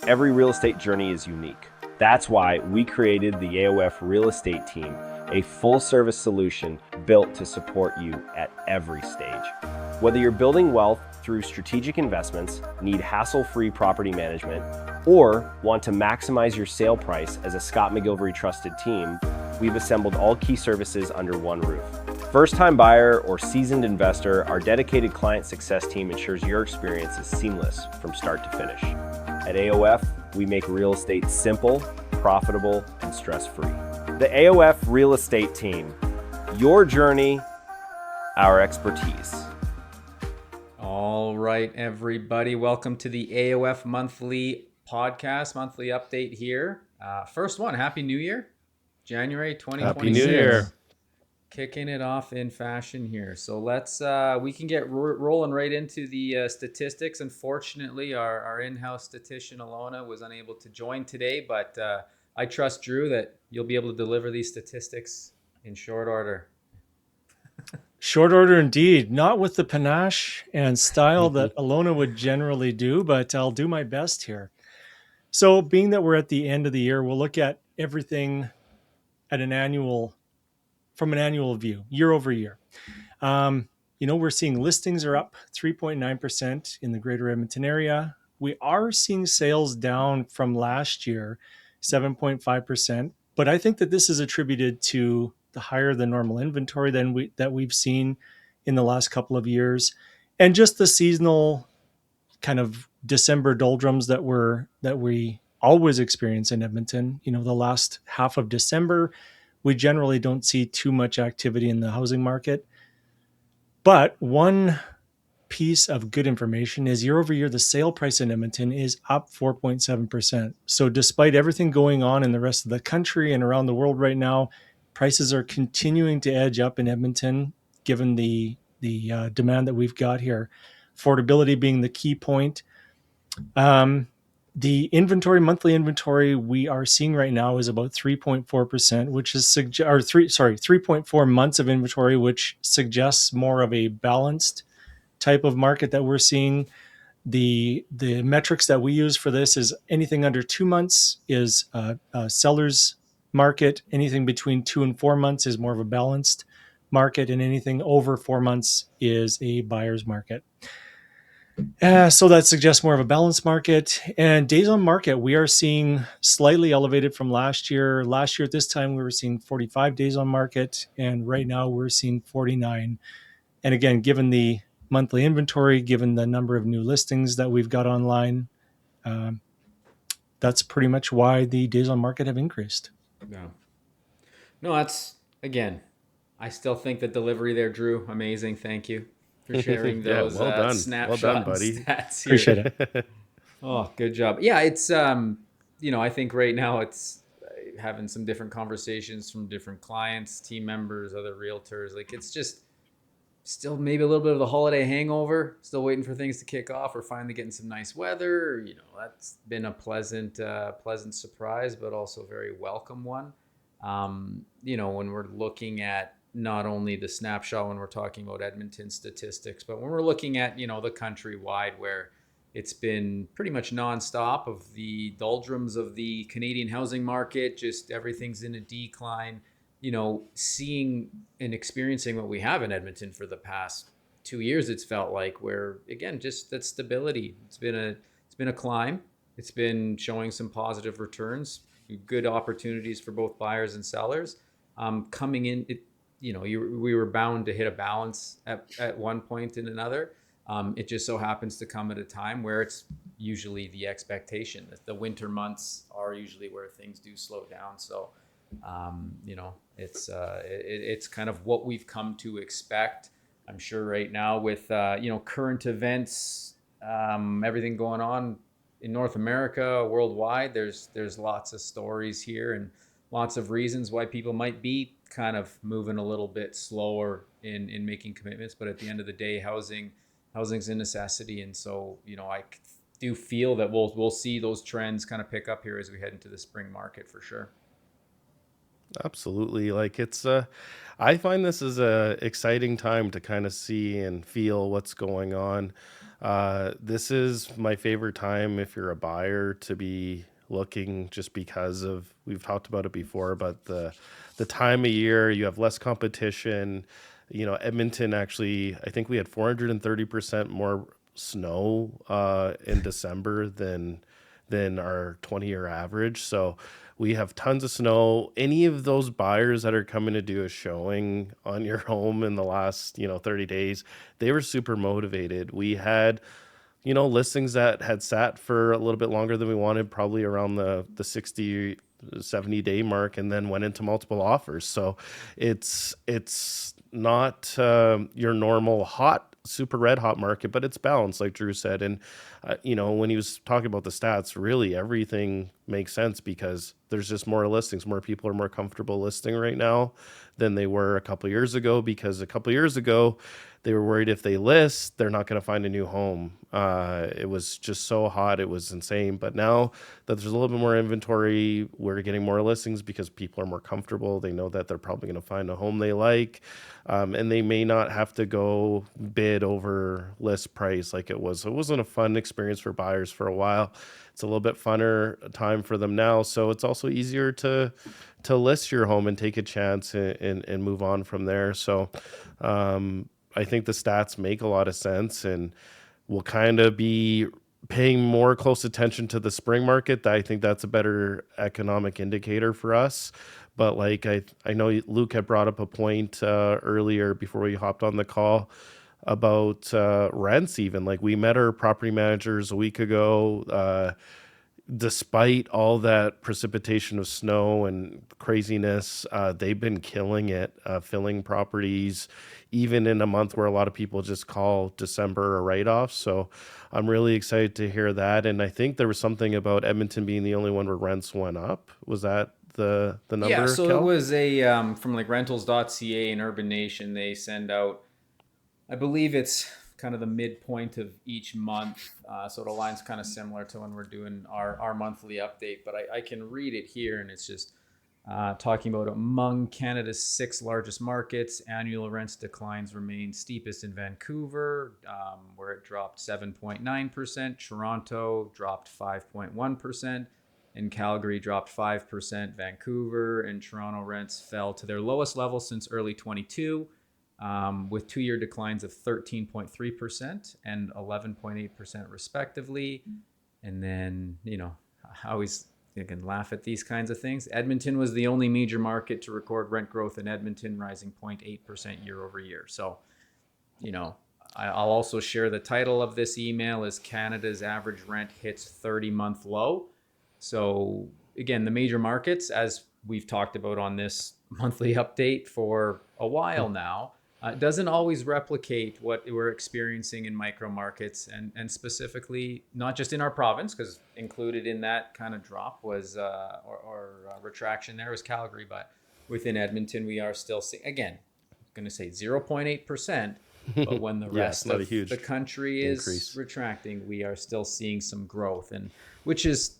Every real estate journey is unique. That's why we created the AOF Real Estate Team, a full-service solution built to support you at every stage. Whether you're building wealth through strategic investments, need hassle-free property management, or want to maximize your sale price as a Scott McGilvery trusted team, we've assembled all key services under one roof. First-time buyer or seasoned investor, our dedicated client success team ensures your experience is seamless from start to finish. At AOF, we make real estate simple, profitable, and stress-free. The AOF Real Estate Team, your journey, our expertise. All right, everybody, welcome to the AOF Monthly podcast, monthly update here. First one, Happy New Year, January 2026. Happy New Year. Kicking it off in fashion here. So let's, we can get rolling right into the statistics. Unfortunately, our in-house statistician, Alona, was unable to join today, but I trust, Drew, that you'll be able to deliver these statistics in short order. Short order indeed. Not with the panache and style that Alona would generally do, but I'll do my best here. So being that we're at the end of the year, we'll look at everything at from an annual view, year over year. We're seeing listings are up 3.9% in the greater Edmonton area. We are seeing sales down from last year, 7.5%. But I think that this is attributed to the higher than normal inventory that we've seen in the last couple of years, and just the seasonal kind of December doldrums that we always experience in Edmonton. The last half of December, we generally don't see too much activity in the housing market. But one piece of good information is year over year, the sale price in Edmonton is up 4.7%. So despite everything going on in the rest of the country and around the world right now, prices are continuing to edge up in Edmonton, given the demand that we've got here. Affordability being the key point. The monthly inventory we are seeing right now is about 3.4%, which is 3.4 months of inventory, which suggests more of a balanced type of market that we're seeing. The metrics that we use for this is anything under 2 months is a seller's market. Anything between 2 and 4 months is more of a balanced market, and anything over 4 months is a buyer's market. So that suggests more of a balanced market. And days on market, we are seeing slightly elevated from last year. Last year at this time, we were seeing 45 days on market, and right now we're seeing 49. And again, given the monthly inventory, given the number of new listings that we've got online, that's pretty much why the days on market have increased. No, that's, again, I still think the delivery there, Drew, amazing. Thank you for sharing those snapshots. Well done, buddy. Stats here. Appreciate it. Oh, good job. Yeah, it's, I think right now it's having some different conversations from different clients, team members, other realtors. Like, it's just still maybe a little bit of the holiday hangover, still waiting for things to kick off, or finally getting some nice weather. That's been a pleasant surprise, but also very welcome one. When we're looking at not only the snapshot when we're talking about Edmonton statistics, but when we're looking at, the countrywide, where it's been pretty much nonstop of the doldrums of the Canadian housing market, just everything's in a decline. Seeing and experiencing what we have in Edmonton for the past 2 years, it's felt like, where again, just that stability. It's been a climb. It's been showing some positive returns, good opportunities for both buyers and sellers. Coming in, we were bound to hit a balance at one point and another. It just so happens to come at a time where it's usually the expectation that the winter months are usually where things do slow down. So, it's kind of what we've come to expect. I'm sure right now with, current events, everything going on in North America, worldwide, there's lots of stories here and lots of reasons why people might be kind of moving a little bit slower in making commitments. But at the end of the day, housing's a necessity. And so, I do feel that we'll see those trends kind of pick up here as we head into the spring market for sure. Absolutely. Like I find this is a exciting time to kind of see and feel what's going on. This is my favorite time if you're a buyer to be looking, just because of, we've talked about it before, but the time of year, you have less competition. Edmonton actually, I think we had 430% more snow in December than our 20-year average. So we have tons of snow. Any of those buyers that are coming to do a showing on your home in the last, 30 days, they were super motivated. We had, listings that had sat for a little bit longer than we wanted, probably around the 60, 70-day mark, and then went into multiple offers. So it's not your normal super red hot market, but it's balanced, like Drew said. And when he was talking about the stats, really everything makes sense, because there's just more listings. More people are more comfortable listing right now than they were a couple years ago, because a couple years ago they were worried if they list, they're not going to find a new home. It was just so hot, it was insane. But now that there's a little bit more inventory, we're getting more listings because people are more comfortable. They know that they're probably going to find a home they like, and they may not have to go bid over list price like it was. It wasn't a fun experience for buyers for a while. It's a little bit funner time for them now. So it's also easier to list your home and take a chance and move on from there. So I think the stats make a lot of sense, and we'll kind of be paying more close attention to the spring market. I think that's a better economic indicator for us. But like I know Luke had brought up a point earlier before we hopped on the call about rents. Even like, we met our property managers a week ago. Despite all that precipitation of snow and craziness, they've been killing it, filling properties, even in a month where a lot of people just call December a write-off. So I'm really excited to hear that. And I think there was something about Edmonton being the only one where rents went up. Was that the number? Yeah, so Kel? it was from like rentals.ca and Urban Nation. They send out, I believe it's kind of the midpoint of each month. So it aligns kind of similar to when we're doing our monthly update, but I can read it here, and it's just talking about among Canada's 6 largest markets, annual rents declines remain steepest in Vancouver, where it dropped 7.9%. Toronto dropped 5.1%. And Calgary dropped 5%. Vancouver and Toronto rents fell to their lowest level since early 22. With 2-year declines of 13.3% and 11.8% respectively. And then, I always can laugh at these kinds of things. Edmonton was the only major market to record rent growth in Edmonton, rising 0.8% year over year. So, I'll also share the title of this email is Canada's average rent hits 30-month low. So again, the major markets, as we've talked about on this monthly update for a while now, doesn't always replicate what we're experiencing in micro markets, and specifically not just in our province, because included in that kind of drop was retraction there was Calgary, but within Edmonton we are still seeing, again, I'm going to say 0.8%, but when the rest of the country is retracting, we are still seeing some growth, and which is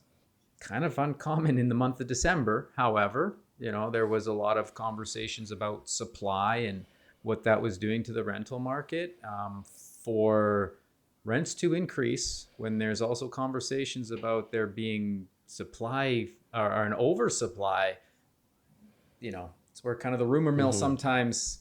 kind of uncommon in the month of December. However, there was a lot of conversations about supply and what that was doing to the rental market. For rents to increase when there's also conversations about there being supply or an oversupply, it's where kind of the rumor mill sometimes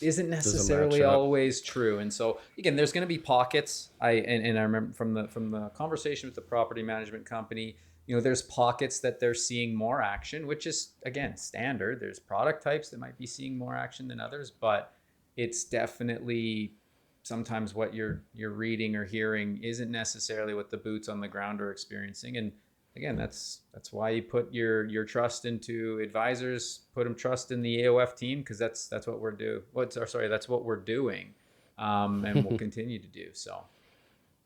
isn't necessarily always true. And so again, there's going to be pockets. I remember from the conversation with the property management company, there's pockets that they're seeing more action, which is, again, standard. There's product types that might be seeing more action than others, but it's definitely sometimes what you're reading or hearing isn't necessarily what the boots on the ground are experiencing. And again, that's why you put your trust into advisors, put them trust in the AOF team, because that's what we're doing. That's what we're doing, and we'll continue to do so.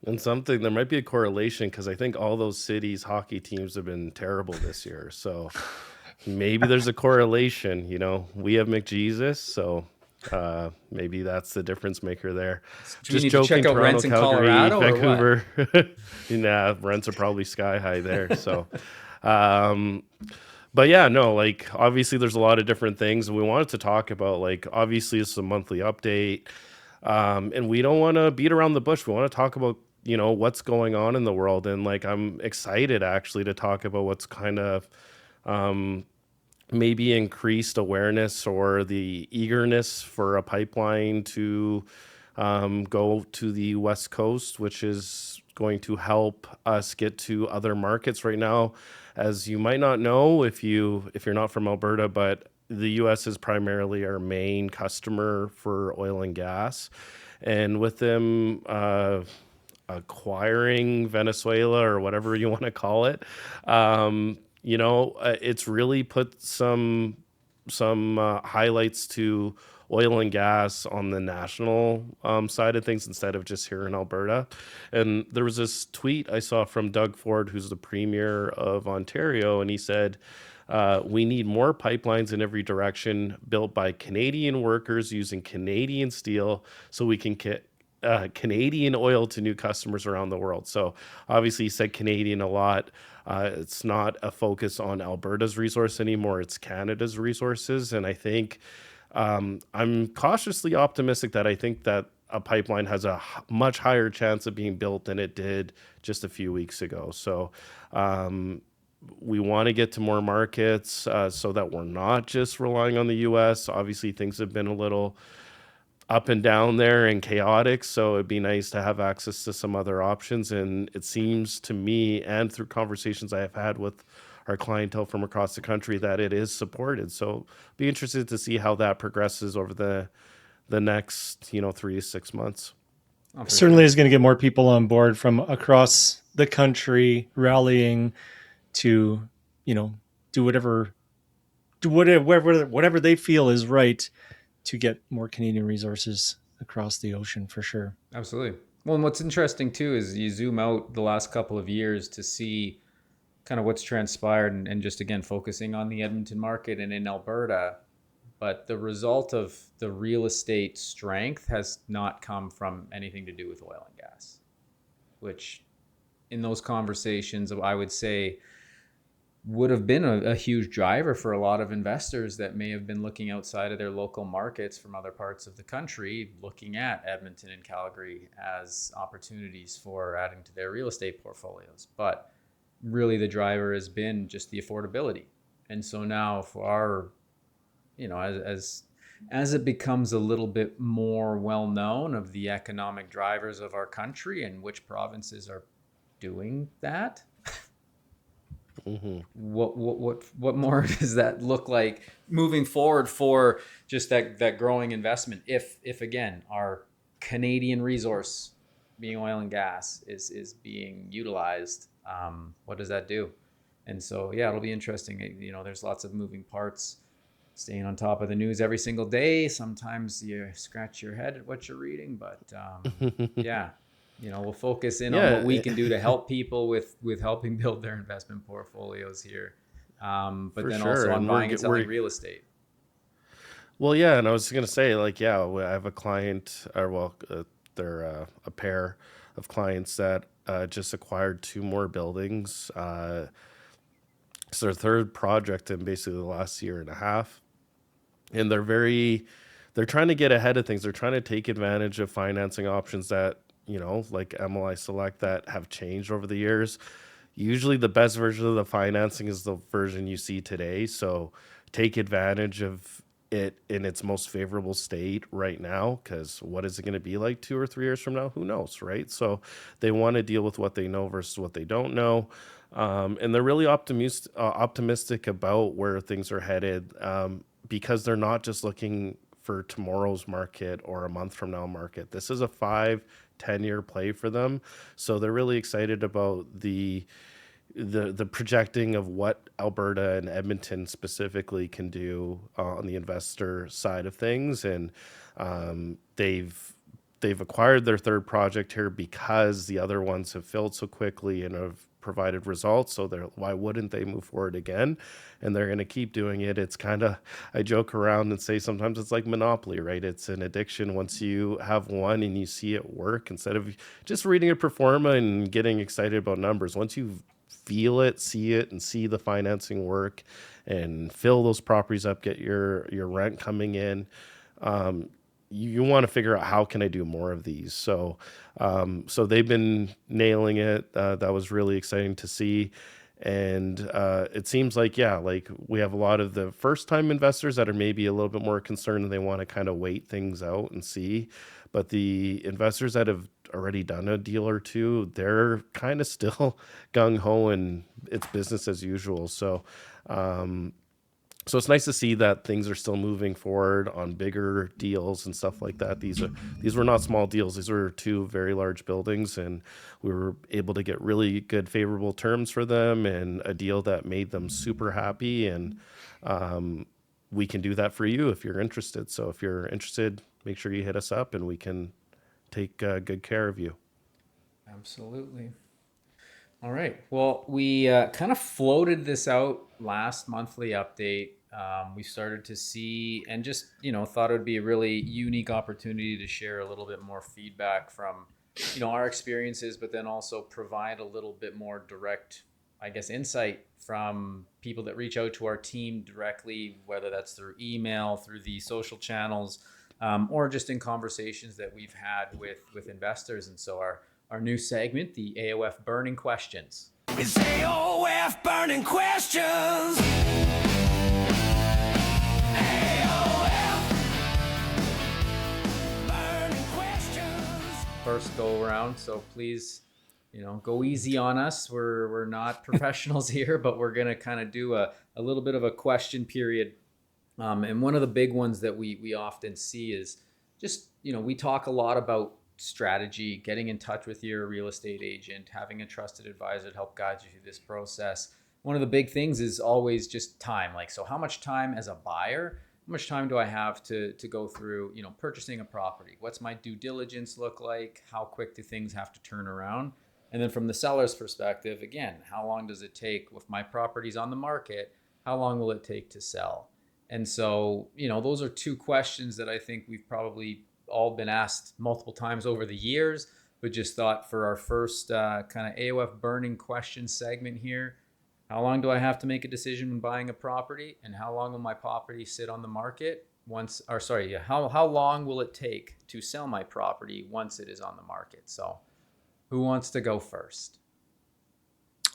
And there might be a correlation, because I think all those cities' hockey teams have been terrible this year. So maybe there's a correlation. We have McJesus, so maybe that's the difference maker there. Just joking. Check out Toronto, rents in Calgary, Colorado, Vancouver. Nah, rents are probably sky high there. So, But yeah, no, like obviously there's a lot of different things, and we wanted to talk about, like, obviously it's a monthly update, and we don't want to beat around the bush. We want to talk about, what's going on in the world, and like I'm excited actually to talk about what's kind of um, maybe increased awareness or the eagerness for a pipeline to go to the West Coast, which is going to help us get to other markets right now. As you might not know if you're not from Alberta, but the US is primarily our main customer for oil and gas. And with them acquiring Venezuela or whatever you want to call it, it's really put some highlights to oil and gas on the national side of things instead of just here in Alberta. And there was this tweet I saw from Doug Ford, who's the premier of Ontario, and he said, we need more pipelines in every direction built by Canadian workers using Canadian steel so we can get Canadian oil to new customers around the world. So obviously he said Canadian a lot. It's not a focus on Alberta's resource anymore. It's Canada's resources. And I think I'm cautiously optimistic that I think that a pipeline has a much higher chance of being built than it did just a few weeks ago. So we want to get to more markets so that we're not just relying on the US. Obviously, things have been a little up and down there and chaotic, so it'd be nice to have access to some other options. And it seems to me, and through conversations I have had with our clientele from across the country, that it is supported. So be interested to see how that progresses over the next 3 to 6 months. Oh, for Certainly sure. is going to get more people on board from across the country rallying to, do whatever they feel is right to get more Canadian resources across the ocean, for sure. Absolutely. Well, and what's interesting too is you zoom out the last couple of years to see kind of what's transpired, and just again focusing on the Edmonton market and in Alberta. But the result of the real estate strength has not come from anything to do with oil and gas, which in those conversations I would say would have been a huge driver for a lot of investors that may have been looking outside of their local markets from other parts of the country, looking at Edmonton and Calgary as opportunities for adding to their real estate portfolios. But really the driver has been just the affordability. And so now for our, as it becomes a little bit more well known of the economic drivers of our country and which provinces are doing that, Mm-hmm. what more does that look like moving forward for just that growing investment? If again our Canadian resource, being oil and gas, is being utilized, what does that do? And so it'll be interesting. There's lots of moving parts. Staying on top of the news every single day. Sometimes you scratch your head at what you're reading, but we'll focus in on what we can do to help people with helping build their investment portforios here. But For then sure. also on And buying and selling real estate. Well, yeah, and I was gonna say, like, yeah, I have a client, or they're a pair of clients that just acquired 2 more buildings. It's their 3rd project in basically the last year and a half, and they're trying to get ahead of things. They're trying to take advantage of financing options that like MLI Select, that have changed over the years. Usually the best version of the financing is the version you see today. So take advantage of it in its most favorable state right now, because what is it going to be like 2 or 3 years from now? Who knows, right? So they want to deal with what they know versus what they don't know. And they're really optimistic about where things are headed, because they're not just looking for tomorrow's market or a month from now market. This is a 5-10 year play for them. So they're really excited about the projecting of what Alberta and Edmonton specifically can do on the investor side of things. And they've acquired their 3rd project here because the other ones have filled so quickly and have provided results. So why wouldn't they move forward again? And they're going to keep doing it. It's kind of, I joke around and say sometimes it's like Monopoly, right? It's an addiction. Once you have one and you see it work, instead of just reading a pro forma and getting excited about numbers, once you've feel it, see it, and see the financing work and fill those properties up, get your rent coming in, you want to figure out how can I do more of these. So they've been nailing it. That was really exciting to see. And it seems like, yeah, like we have a lot of the first time investors that are maybe a little bit more concerned and they want to kind of wait things out and see. But the investors that have already done a deal or two, they're kind of still gung ho and it's business as usual. So it's nice to see that things are still moving forward on bigger deals and stuff like that. These were not small deals. These were two very large buildings, and we were able to get really good, favorable terms for them and a deal that made them super happy. And we can do that for you if you're interested. So if you're interested, make sure you hit us up, and we can take good care of you. Absolutely. All right. Well, we kind of floated this out last monthly update. We started to see and just, thought it would be a really unique opportunity to share a little bit more feedback from, our experiences, but then also provide a little bit more direct, I guess, insight from people that reach out to our team directly, whether that's through email, through the social channels, or just in conversations that we've had with investors. And so our new segment, the AOF Burning Questions. It's AOF Burning Questions. AOF Burning Questions. First go around, so please, go easy on us. We're not professionals here, but we're gonna kind of do a little bit of a question period. And one of the big ones that we often see is just, we talk a lot about strategy, getting in touch with your real estate agent, having a trusted advisor to help guide you through this process. One of the big things is always just time. Like, so how much time as a buyer, how much time do I have to go through, purchasing a property? What's my due diligence look like? How quick do things have to turn around? And then from the seller's perspective, again, how long does it take if my property's on the market? How long will it take to sell? And so, those are two questions that I think we've probably all been asked multiple times over the years, but just thought for our first kind of AOF Burning Question segment here, how long do I have to make a decision when buying a property, and how long will my property sit on the market how long will it take to sell my property once it is on the market? So who wants to go first?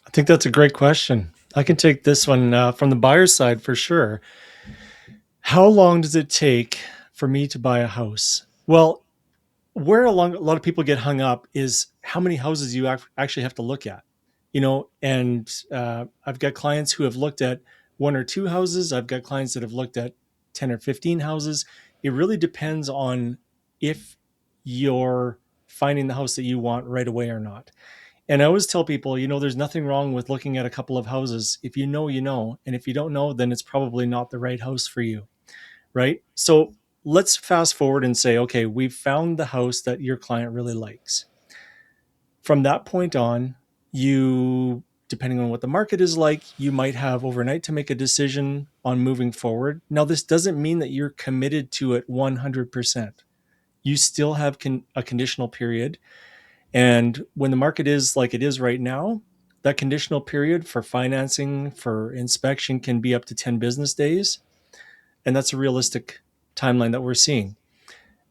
I think that's a great question. I can take this one from the buyer's side for sure. How long does it take for me to buy a house? Well, where a lot of people get hung up is how many houses you actually have to look at, and I've got clients who have looked at one or two houses. I've got clients that have looked at 10 or 15 houses. It really depends on if you're finding the house that you want right away or not. And I always tell people, there's nothing wrong with looking at a couple of houses. If you know, and if you don't know, then it's probably not the right house for you, right? So let's fast forward and say, okay, we've found the house that your client really likes. From that point on, you, depending on what the market is like, you might have overnight to make a decision on moving forward. Now, this doesn't mean that you're committed to it 100%. You still have a conditional period. And when the market is like it is right now, that conditional period for financing, for inspection can be up to 10 business days. And that's a realistic timeline that we're seeing.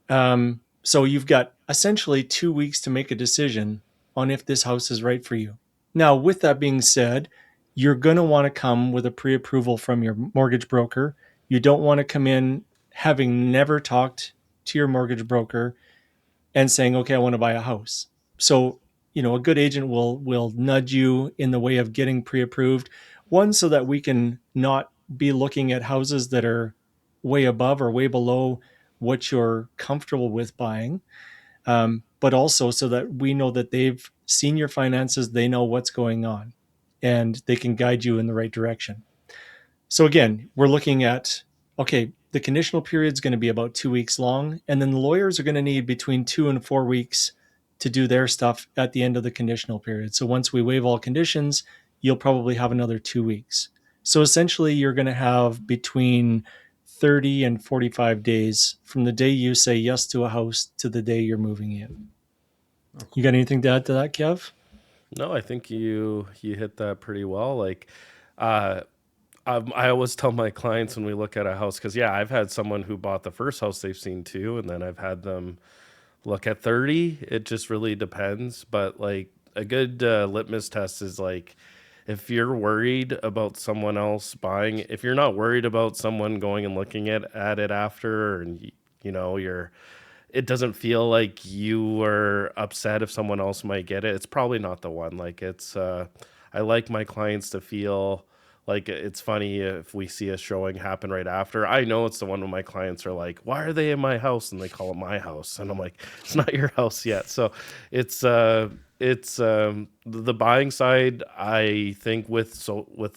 So you've got essentially 2 weeks to make a decision on if this house is right for you. Now, with that being said, you're going to want to come with a pre-approval from your mortgage broker. You don't want to come in having never talked to your mortgage broker and saying, okay, I want to buy a house. So, a good agent will nudge you in the way of getting pre-approved. One, so that we can not be looking at houses that are way above or way below what you're comfortable with buying. But also so that we know that they've seen your finances, they know what's going on, and they can guide you in the right direction. So again, we're looking at, okay, the conditional period is going to be about 2 weeks long, and then the lawyers are going to need between 2 and 4 weeks to do their stuff at the end of the conditional period. So once we waive all conditions, you'll probably have another 2 weeks. So essentially, you're going to have between 30 and 45 days from the day you say yes to a house to the day you're moving in. You got anything to add to that, Kev? No, I think you hit that pretty well. Like, uh, I always tell my clients when we look at a house, because yeah, I've had someone who bought the first house they've seen too, and then I've had them look at 30. It just really depends. But like a good litmus test is like if you're worried about someone else buying, if you're not worried about someone going and looking at it after, and you know, it doesn't feel like you are upset if someone else might get it, it's probably not the one. Like it's I like my clients to feel like it's funny if we see a showing happen right after. I know it's the one when my clients are like, "Why are they in my house?" and they call it my house, and I'm like, "It's not your house yet." So it's the buying side. I think with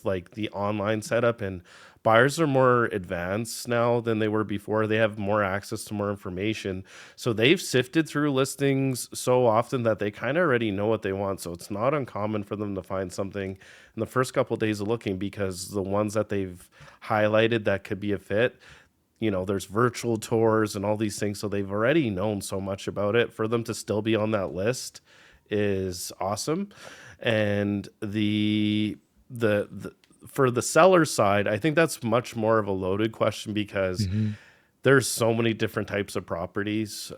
like the online setup, and buyers are more advanced now than they were before. They have more access to more information. So they've sifted through listings so often that they kind of already know what they want. So it's not uncommon for them to find something in the first couple of days of looking, because the ones that they've highlighted that could be a fit, you know, there's virtual tours and all these things. So they've already known so much about it. For them to still be on that list is awesome. And the for the seller side, I think that's much more of a loaded question, because there's so many different types of properties.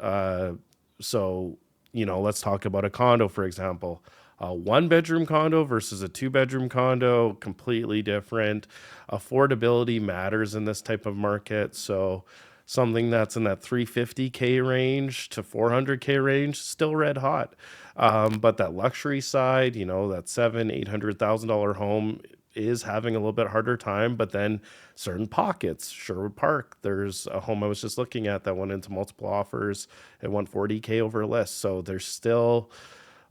So, you know, let's talk about a condo, for example. A one bedroom condo versus a two bedroom condo, completely different. Affordability matters in this type of market. So, something that's in that 350K range to 400K range, still red hot. But that luxury side, you know, that $800,000 home is having a little bit harder time. But then certain pockets, Sherwood Park, there's a home I was just looking at that went into multiple offers at 140K over list. So there's still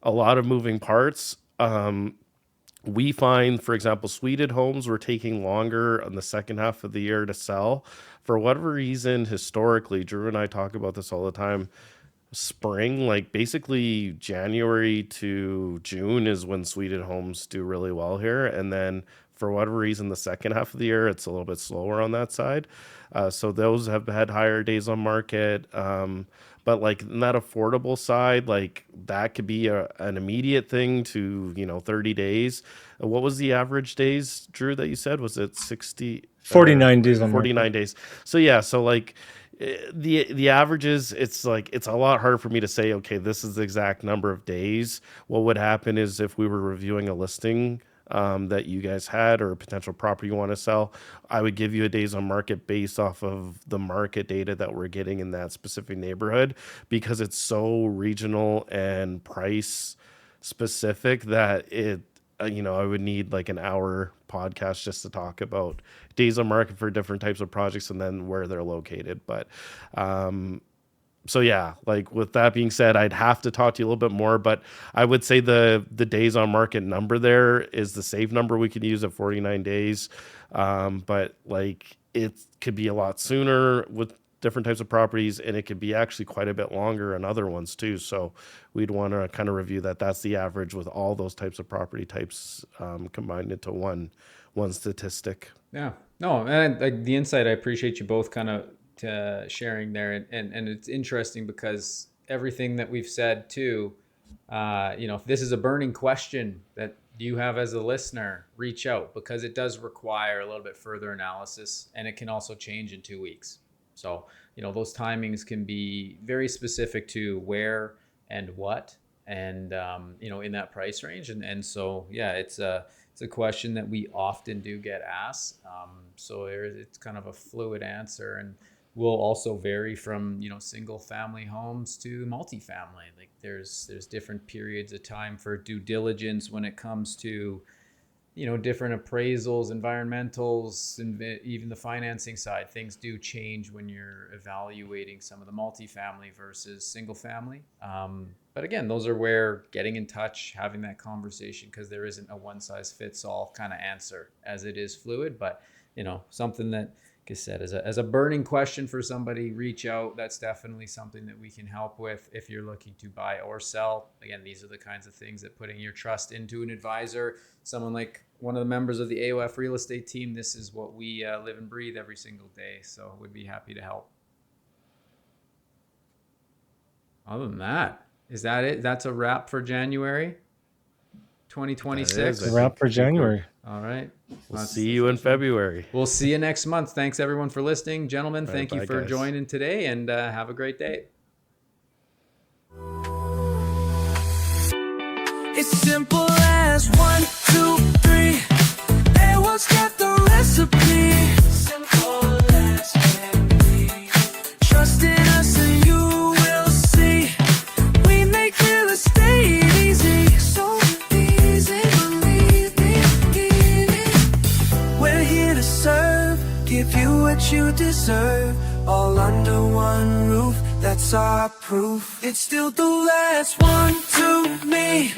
a lot of moving parts. We find, for example, suited homes were taking longer in the second half of the year to sell. For whatever reason, historically, Drew and I talk about this all the time. Spring, like basically January to June, is when suited homes do really well here. And then for whatever reason, the second half of the year, it's a little bit slower on that side. So those have had higher days on market. But like in that affordable side, like that could be an immediate thing to, you know, 30 days. What was the average days, Drew, that you said? Was it 60 or 49 days on market. 49 days? So yeah, so like the averages, it's like it's a lot harder for me to say, okay, this is the exact number of days. What would happen is if we were reviewing a listing that you guys had, or a potential property you want to sell, I would give you a days on market based off of the market data that we're getting in that specific neighborhood, because it's so regional and price specific that it you know, I would need like an hour podcast just to talk about days on market for different types of projects and then where they're located. But so yeah, like with that being said, I'd have to talk to you a little bit more, but I would say the days on market number there is the safe number we could use at 49 days. But like it could be a lot sooner with different types of properties, and it could be actually quite a bit longer on other ones too. So we'd want to kind of review that. That's the average with all those types of property types combined into one statistic. Yeah. No, and like the insight, I appreciate you both kind of sharing there. And it's interesting because everything that we've said too, you know, if this is a burning question that you have as a listener, reach out, because it does require a little bit further analysis, and it can also change in 2 weeks. So, you know, those timings can be very specific to where and what, and, you know, in that price range. And so, yeah, it's a question that we often do get asked. So it's kind of a fluid answer, and will also vary from, you know, single family homes to multifamily. Like there's different periods of time for due diligence when it comes to, you know, different appraisals, environmentals, and even the financing side. Things do change when you're evaluating some of the multifamily versus single family. But again, those are where getting in touch, having that conversation, because there isn't a one size fits all kind of answer, as it is fluid. But, you know, something that, like I said, as a burning question for somebody, reach out. That's definitely something that we can help with if you're looking to buy or sell. Again, these are the kinds of things that putting your trust into an advisor, someone like one of the members of the AOF real estate team, this is what we live and breathe every single day. So we'd be happy to help. Other than that, is that it? That's a wrap for January? 2026. That is, Wrap for January. All right. We'll see you in February. We'll see you next month. Thanks everyone for listening. Gentlemen, Right, thank you bye, for guys. joining today, and have a great day. It's simple as 1, 2, 3. AOF's got the recipe. Simple as can be. Trust in us and you will see. We make real estate easy. So easy, believe me. We're here to serve, give you what you deserve. All under one roof, that's our proof. It's still the last one to me.